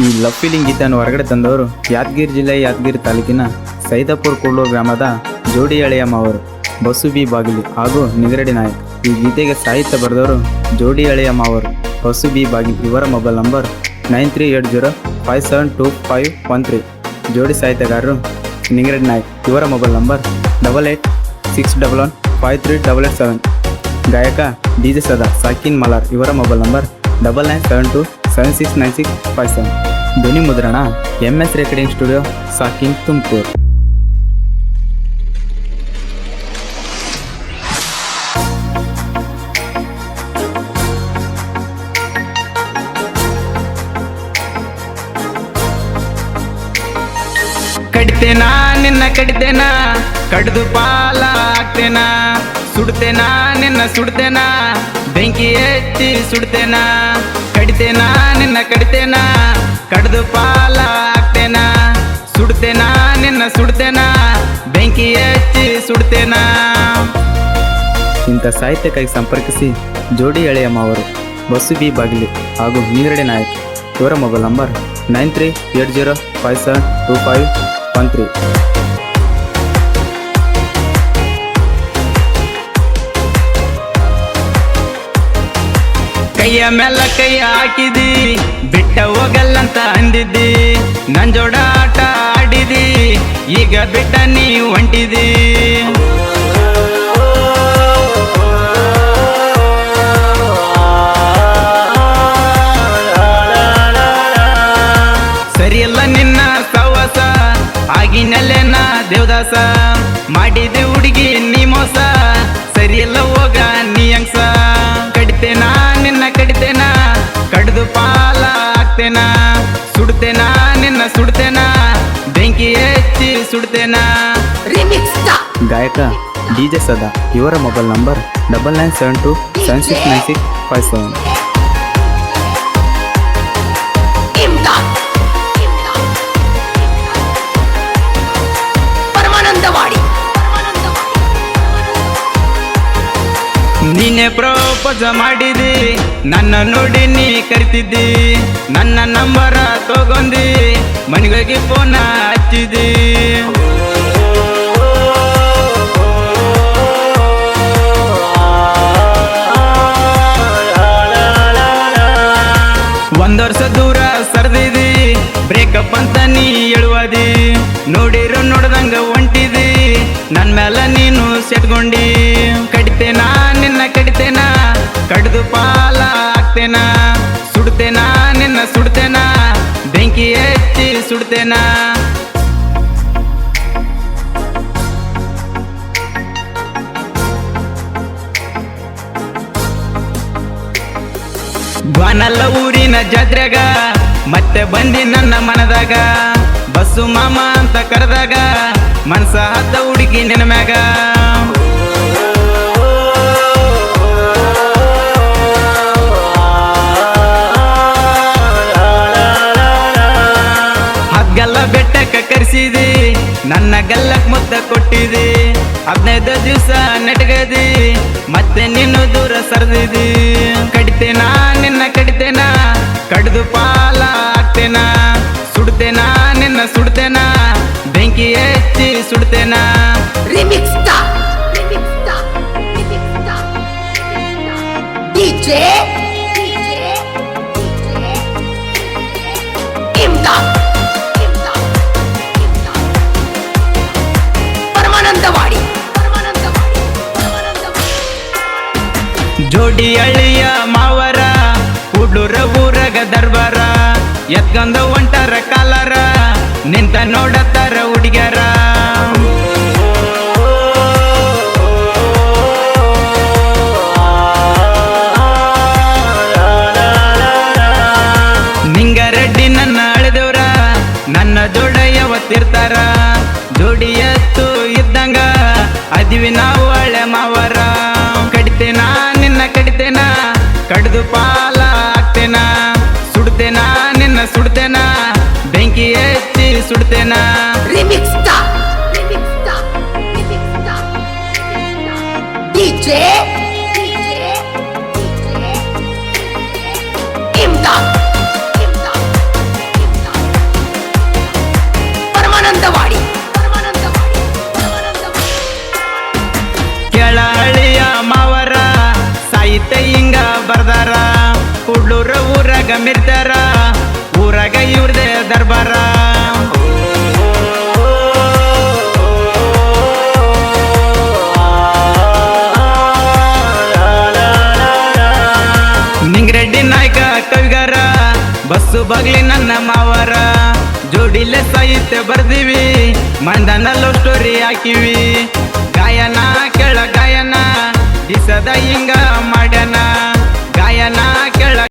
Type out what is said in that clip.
ಈ love feeling ಗೀತೆಯನ್ನು ಹೊರಗಡೆ ತಂದವರು ಯಾದಗಿರಿ ಜಿಲ್ಲೆ ಯಾದಗಿರಿ ತಾಲೂಕಿನ ಸೈದಾಪುರ ಕೂಡ್ಲೂರು ಗ್ರಾಮದ ಜೋಡಿ ಅಳಿಯಮ್ಮ ಅವರು, ಬಸು ಬಿ ಬಾಗಿಲಿ ಹಾಗೂ ನಿಗರಡಿ ನಾಯಕ್. ಈ ಗೀತೆಗೆ ಸಾಹಿತ್ಯ ಬರೆದವರು ಜೋಡಿ ಅಳಿಯಮ್ಮ ಅವರು, ಬಸು ಬಿ ಬಾಗಿಲಿ. ಇವರ ಮೊಬೈಲ್ ನಂಬರ್ 9380572513. ಜೋಡಿ ಸಾಹಿತ್ಯಗಾರರು ನಿಗರಡಿ ನಾಯಕ್. ಇವರ ಮೊಬೈಲ್ ನಂಬರ್ 8861153887. ಗಾಯಕ DJ ಸದಾ ಸಾಕಿನ್ ಮಲಾರ್. ಇವರ ಮೊಬೈಲ್ ನಂಬರ್ 9972769657. ಧ್ವನಿ ಮುದ್ರಣ MS ರೆಕಾರ್ಡಿಂಗ್ ಸ್ಟುಡಿಯೋ, ಸಾಕಿನ್, ತುಮಕೂರು. ಕಡಿತೇನಾ ನಿನ್ನ ಕಡಿತೇನಾ, ಕಡ್ದು ಪಾಲ ಆಗ್ತೇನಾ, ಸುಡ್ತೇನಾ ನಿನ್ನ ಸುಡ್ತೇನಾ, ಬೆಂಕಿ ಎತ್ತಿ ಸುಡ್ತೇನಾ. ಕಡಿತೇನಾ ನಿನ್ನ ಕಡಿತೇನಾ, ಕಡ್ದು ಪಾಲ ಆಗ್ತೇನಾ, ಸುಡ್ತೇನಾ ನಿನ್ನ ಸುಡ್ತೇನಾ, ಬೆಂಕಿ ಎತ್ತಿ ಸುಡ್ತೇನಾ. ಇಂಥ ಸಾಹಿತ್ಯಕ್ಕಾಗಿ ಸಂಪರ್ಕಿಸಿ ಜೋಡಿ ಅಳಿಯಮ್ಮ ಅವರು, ಬಸು ಬಿ ಬಾಗಿಲಿ ಹಾಗೂ ನಿಗರಡಿ ನಾಯಕ್. ಇವರ ಮೊಬೈಲ್ ನಂಬರ್ 9380572513. ಕೈಯ ಮೇಲ ಕೈ ಹಾಕಿದಿ, ಬಿಟ್ಟ ಹೋಗಲ್ಲಂತ ಅಂದಿದ್ದಿ, ನನ್ ಜೋಡ ಆಟ ಆಡಿದಿ, ಈಗ ಬಿಟ್ಟ ನೀ ಹೊಂಟಿದಿ. ಸರಿಯಲ್ಲ ನಿನ್ನ ಸವಾಸ, ಆಗಿನಲ್ಲೇ ನಾ ದೇವದಾಸ, ಮಾಡಿದೆ ಹುಡುಗಿ ನೀ ಮೋಸ, ಸರಿಯಲ್ಲ ಹೋಗ ನೀ ಅಂಗ್ಸ. ಕಡಿತೇನಾ ನಿನ್ನ ಕಡಿತೇನಾ, ಕಡ್ದು ಪಾಲ ಆಗ್ತೇನಾ, ಸುಡ್ತೇನಾ ನಿನ್ನ ಸುಡ್ತೇನಾ, ಬೆಂಕಿ ಎತ್ತಿ ಸುಡ್ತೇನಾ. ಗಾಯಕ DJ ಸದಾ. ಇವರ ಮೊಬೈಲ್ ನಂಬರ್ 9972769657. ನೀನೆ ಪ್ರಪೋಸ ಮಾಡಿದಿ, ನನ್ನ ನೋಡಿ ನೀ ಕರಿತಿದ್ದಿ, ನನ್ನ ನಂಬರ ತಗೊಂಡಿ, ಮನೆಗೋಗಿ ಫೋನ ಹಚ್ಚಿದಿ. ಒಂದ್ ವರ್ಷ ದೂರ ಸರ್ದಿದಿ, ಬ್ರೇಕಪ್ ಅಂತ ನೀ ಹೇಳುವದಿ, ನೋಡಿರೋ ನೋಡ್ದಂಗ ಹೊಂಟಿದಿ, ನನ್ ಮೇಲೆ ನೀನು ಸೆಟ್ಕೊಂಡಿ. ಕಡಿತೇನಾ ನಿನ್ನ ಕಡಿತೇನಾ, ಕಡ್ದು ಪಾಲ ಆಗ್ತೇನಾ, ಸುಡ್ತೇನಾ ನಿನ್ನ ಸುಡ್ತೇನಾ, ಬೆಂಕಿ ಎತ್ತಿ ಸುಡ್ತೇನಾ. ಗ್ವಾನಲ್ಲ ಊರಿನ ಜಾತ್ರೆಗ ಮತ್ತೆ ಬಂದಿ ನನ್ನ ಮನದಾಗ, ಬಸ್ಸು ಮಾಮ ಅಂತ ಕರೆದಾಗ ಮನ್ಸ ಹತ್ತ ಹುಡುಗಿ ನಿನ್ನ ಮ್ಯಾಗ. ಹಗ್ಗಲ್ಲ ಬೆಟ್ಟಕ್ಕೆ ಕರೆಸಿದಿ, ನನ್ನ ಗಲ್ಲಕ್ ಮುದ್ದ ಕೊಟ್ಟಿದಿ, 15 ದಿವಸ ನೆಟ್ಗದಿ, ಮತ್ತೆ ನೀನು ದೂರ ಸರ್ದಿದಿ. ಕಡಿತೇನಾ ನಿನ್ನ ಕಡಿತೇನಾ, ಕಡ್ದು ಪಾಲ ಆಗ್ತೇನಾ, ಸುಡ್ತೇನಾ ನಿನ್ನ ಸುಡ್ತೇನಾ, ಬೆಂಕಿ ಎತ್ತಿ ಸುಡ್ತೇನಾ. ಜೋಡಿ ಅಳಿಯ ಮಾವರ, ಕೂಡ್ಲೂರ ಊರಗ ದರ್ಬಾರ, ಎತ್ಕೊಂಡ ಒಂಟರ ಕಾಲರ, ನಿಂತ ನೋಡತ್ತಾರ ಹುಡುಗ್ಯಾರ. ನಿಂಗರೆಡ್ಡಿ ನನ್ನ ಅಳಿದವ್ರ, ನನ್ನ ಜೋಡ ಯಾವತ್ತಿರ್ತಾರ, ಜೋಡಿ ಎತ್ತು ಇದ್ದಂಗ ಅದಿವಿ ನಾವು ಹಳೆ ಮಾವರ. ಕಡಿತೇನಾ ನಿನ್ನ ಕಡಿತೇನಾ, ಕಡ್ದು ಪಾಲ ಆಗ್ತೇನಾ, ಸುಡ್ತೇನಾ ನಿನ್ನ ಸುಡ್ತೇನಾ, ಬೆಂಕಿ ಎತ್ತಿ ಸುಡ್ತೇನಾ. DJ ಒಳಗ ಮಿರ್ತಾರ ಊರಾಗ ಇವ್ರದೇ ದರ್ಬಾರ ನಿಂಗರೆಡ್ಡಿ ನಾಯಕ ಕವಿಗಾರ ಬಸ್ಸು ಬಾಗ್ಲಿ ನನ್ನ ಮಾವರ ಜೋಡಿಲೆ ಸಾಹಿತ್ಯ ಬರ್ದಿವಿ ಮಂದನ ಲವ್ ಸ್ಟೋರಿ ಹಾಕಿವಿ ಗಾಯನ ಕೆಳ ಗಾಯನ ದಿಸದ ಹಿಂಗ ಮಾಡ್ಯಾನ ಗಾಯನ